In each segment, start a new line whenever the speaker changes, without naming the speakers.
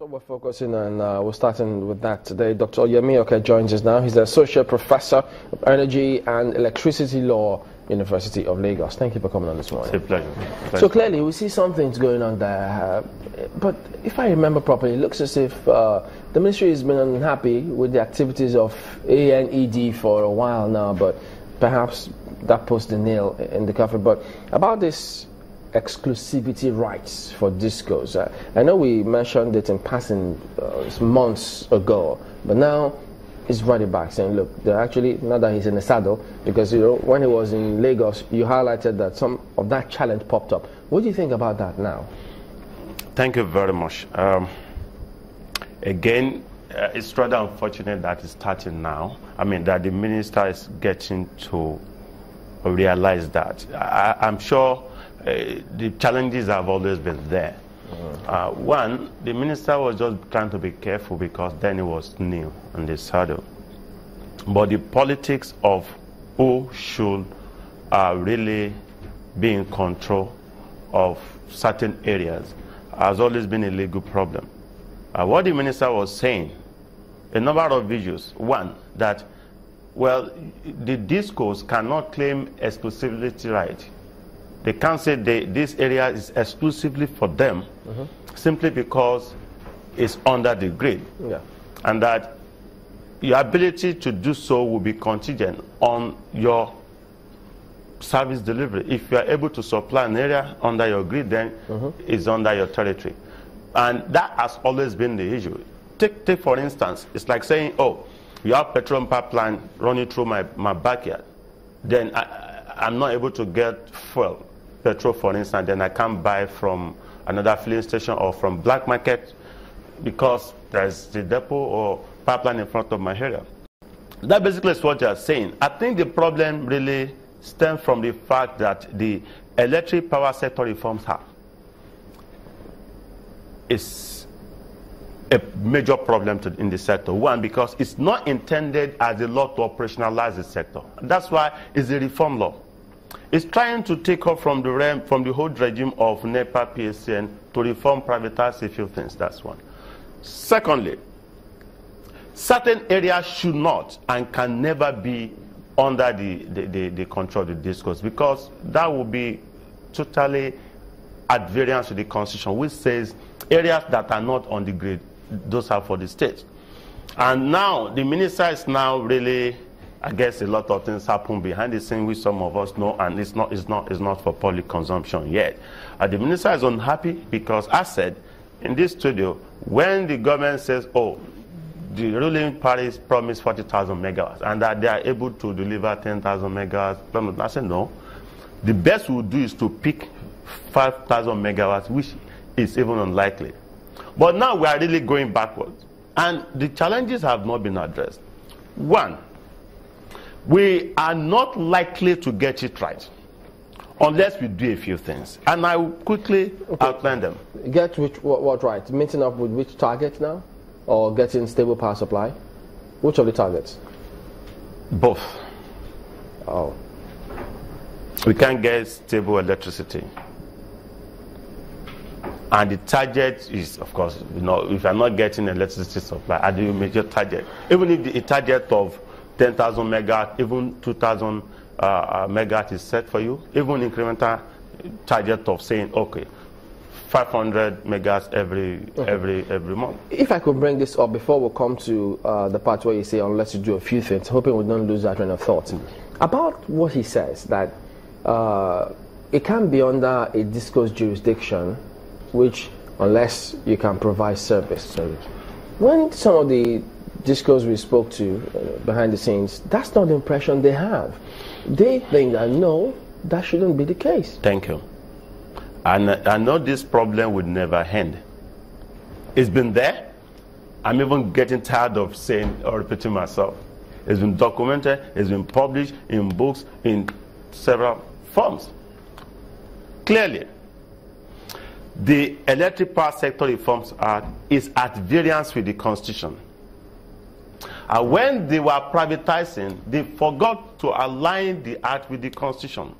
what we're focusing on. We're starting with that today. Dr. Oyemi joins us now. He's the Associate Professor of Energy and Electricity Law, University of Lagos. Thank you for coming on this morning.
It's a pleasure.
So clearly, we see something's going on there. But if I remember properly, it looks as if the ministry has been unhappy with the activities of ANED for a while now, but perhaps that puts the nail in the coffin. But about this exclusivity rights for discos. I know we mentioned it in passing months ago, but now he's running back saying, look, they're actually, not that he's in the saddle, because when he was in Lagos, you highlighted that some of that challenge popped up. What do you think about that now?
Thank you very much. Again, it's rather unfortunate that it's starting now. I mean, that the minister is getting to realize that. I'm sure the challenges have always been there. One, the minister was just trying to be careful because then he was new on the saddle. But the politics of who should really be in control of certain areas has always been a legal problem. What the minister was saying, a number of issues. One, that, well, the discos cannot claim exclusivity right. They can't say this area is exclusively for them simply because it's under the grid. Yeah. And that your ability to do so will be contingent on your service delivery. If you are able to supply an area under your grid, then it's under your territory. And that has always been the issue. Take for instance, it's like saying, oh, you have petroleum pipeline running through my backyard. Then I'm not able to get fuel. Petrol, for instance, then I can't buy from another filling station or from black market because there's the depot or pipeline in front of my area. That basically is what you're saying. I think the problem really stems from the fact that the electric power sector reforms is a major problem in the sector. One, because it's not intended as a law to operationalize the sector. That's why it's a reform law. It's trying to take off from the whole regime of NEPA, PSN to reform, privatize a few things. That's one. Secondly, certain areas should not and can never be under the control of the discourse, because that will be totally at variance with the Constitution, which says areas that are not on the grid, those are for the state. And now the minister is now really, I guess a lot of things happen behind the scene which some of us know, and it's not for public consumption yet. The minister is unhappy because, as said in this studio, when the government says, oh, the ruling parties promised 40,000 megawatts and that they are able to deliver 10,000 megawatts, I said no. The best we'll do is to pick 5,000 megawatts, which is even unlikely. But now we are really going backwards, and the challenges have not been addressed. One, we are not likely to get it right unless we do a few things. And I will quickly outline them.
Get what right? Meeting up with which target now? Or getting stable power supply? Which of the targets?
Both.
Oh.
We can't get stable electricity. And the target is, of course, if you're not getting electricity supply, I do a major target. Even if the target of 10,000 megawatt, even 2,000 megawatt is set for you, even incremental target of saying, okay, 500 megawatts every month. If
I could bring this up before we come to the part where you say, unless you do a few things, hoping we don't lose that train of thought. About what he says, that it can be under a discourse jurisdiction, which, unless you can provide service. When some of the discourse we spoke to behind the scenes, that's not the impression they have. They think that no, that shouldn't be the case.
Thank you. And I know this problem would never end. It's been there. I'm even getting tired of saying or repeating myself. It's been documented, it's been published in books in several forms. Clearly, the Electric Power Sector Reforms Act is at variance with the Constitution. And when they were privatizing, they forgot to align the act with the Constitution.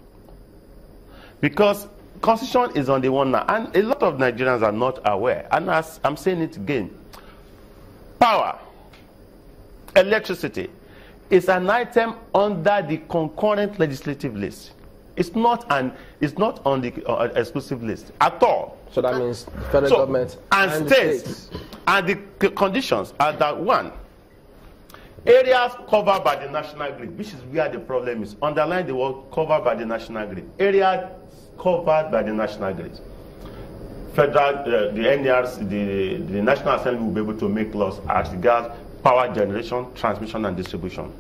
Because Constitution is on the one now, and a lot of Nigerians are not aware. And as I'm saying it again, power, electricity, is an item under the concurrent legislative list. It's not on the exclusive list at all.
So that means federal government
and states. And the conditions are that one, areas covered by the national grid, which is where the problem is. Underline the word covered by the national grid. Areas covered by the national grid. Federal, the NRC, the National Assembly will be able to make laws as regards power generation, transmission, and distribution.